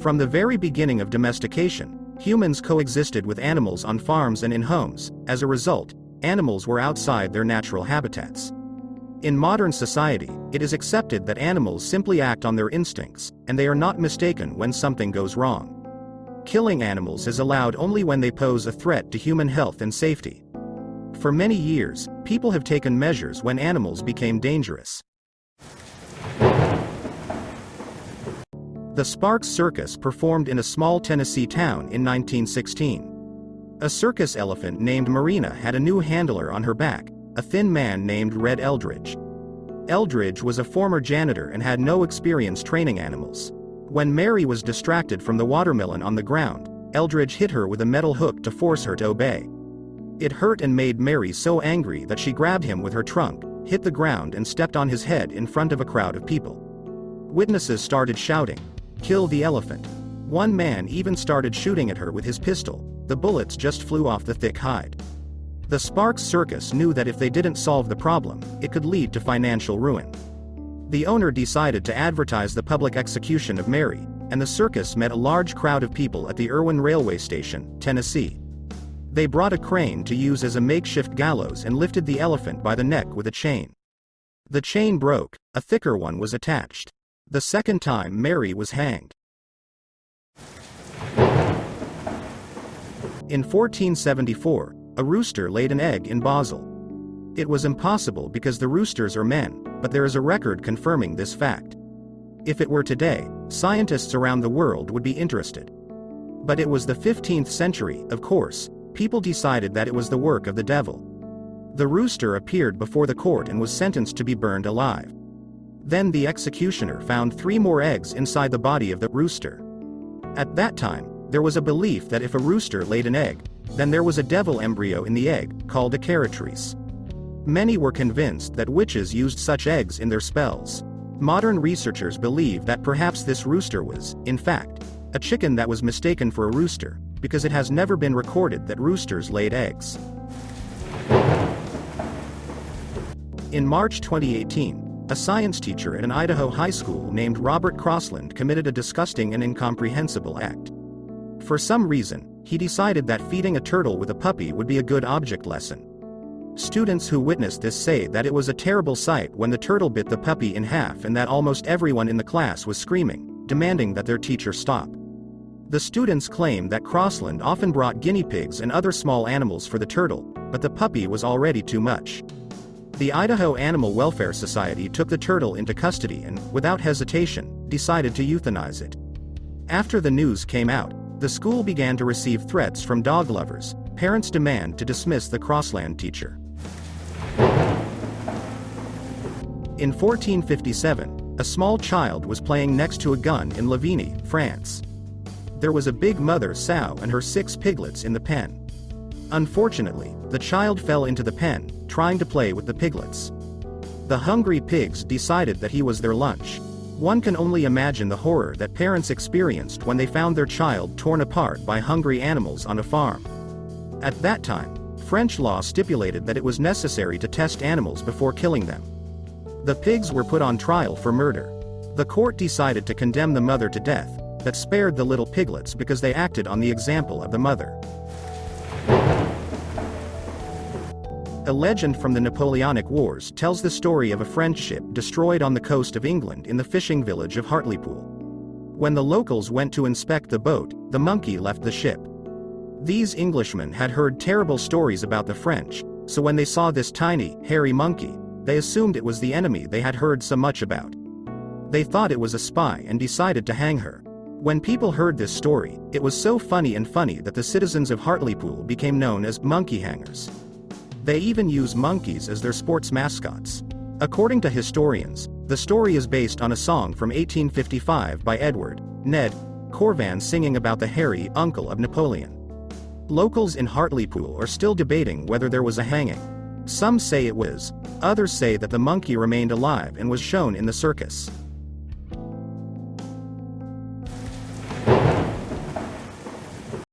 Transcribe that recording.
From the very beginning of domestication, humans coexisted with animals on farms and in homes. As a result, animals were outside their natural habitats. In modern society, it is accepted that animals simply act on their instincts, and they are not mistaken when something goes wrong. Killing animals is allowed only when they pose a threat to human health and safety. For many years, people have taken measures when animals became dangerous. The Sparks Circus performed in a small Tennessee town in 1916. A circus elephant named Marina had a new handler on her back, a thin man named Red Eldridge. Eldridge was a former janitor and had no experience training animals. When Mary was distracted from the watermelon on the ground, Eldridge hit her with a metal hook to force her to obey. It hurt and made Mary so angry that she grabbed him with her trunk, hit the ground and stepped on his head in front of a crowd of people. Witnesses started shouting, "Kill the elephant." One man even started shooting at her with his pistol. The bullets just flew off the thick hide. The Sparks Circus knew that if they didn't solve the problem, it could lead to financial ruin. The owner decided to advertise the public execution of Mary, and the circus met a large crowd of people at the Irwin Railway Station, Tennessee. They brought a crane to use as a makeshift gallows and lifted the elephant by the neck with a chain. The chain broke, a thicker one was attached. The second time Mary was hanged. In 1474, a rooster laid an egg in Basel. It was impossible because the roosters are men, but there is a record confirming this fact. If it were today, scientists around the world would be interested. But it was the 15th century, of course. People decided that it was the work of the devil. The rooster appeared before the court and was sentenced to be burned alive. Then the executioner found 3 more eggs inside the body of the rooster. At that time, there was a belief that if a rooster laid an egg, then there was a devil embryo in the egg, called a caratrice. Many were convinced that witches used such eggs in their spells. Modern researchers believe that perhaps this rooster was, in fact, a chicken that was mistaken for a rooster, because it has never been recorded that roosters laid eggs. In March 2018, a science teacher at an Idaho high school named Robert Crossland committed a disgusting and incomprehensible act. For some reason, he decided that feeding a turtle with a puppy would be a good object lesson. Students who witnessed this say that it was a terrible sight when the turtle bit the puppy in half and that almost everyone in the class was screaming, demanding that their teacher stop. The students claim that Crossland often brought guinea pigs and other small animals for the turtle, but the puppy was already too much. The Idaho Animal Welfare Society took the turtle into custody and, without hesitation, decided to euthanize it. After the news came out, the school began to receive threats from dog lovers. Parents demand to dismiss the Crossland teacher. In 1457, a small child was playing next to a gun in Lavigny, France. There was a big mother sow and her 6 piglets in the pen. Unfortunately, the child fell into the pen, trying to play with the piglets. The hungry pigs decided that he was their lunch. One can only imagine the horror that parents experienced when they found their child torn apart by hungry animals on a farm. At that time, French law stipulated that it was necessary to test animals before killing them. The pigs were put on trial for murder. The court decided to condemn the mother to death, but spared the little piglets because they acted on the example of the mother. A legend from the Napoleonic Wars tells the story of a French ship destroyed on the coast of England in the fishing village of Hartlepool. When the locals went to inspect the boat, the monkey left the ship. These Englishmen had heard terrible stories about the French, so when they saw this tiny, hairy monkey, they assumed it was the enemy they had heard so much about. They thought it was a spy and decided to hang her. When people heard this story, it was so funny that the citizens of Hartlepool became known as monkey hangers. They even use monkeys as their sports mascots. According to historians, the story is based on a song from 1855 by Edward Ned Corvan singing about the hairy uncle of Napoleon. Locals in Hartlepool are still debating whether there was a hanging. Some say it was, others say that the monkey remained alive and was shown in the circus.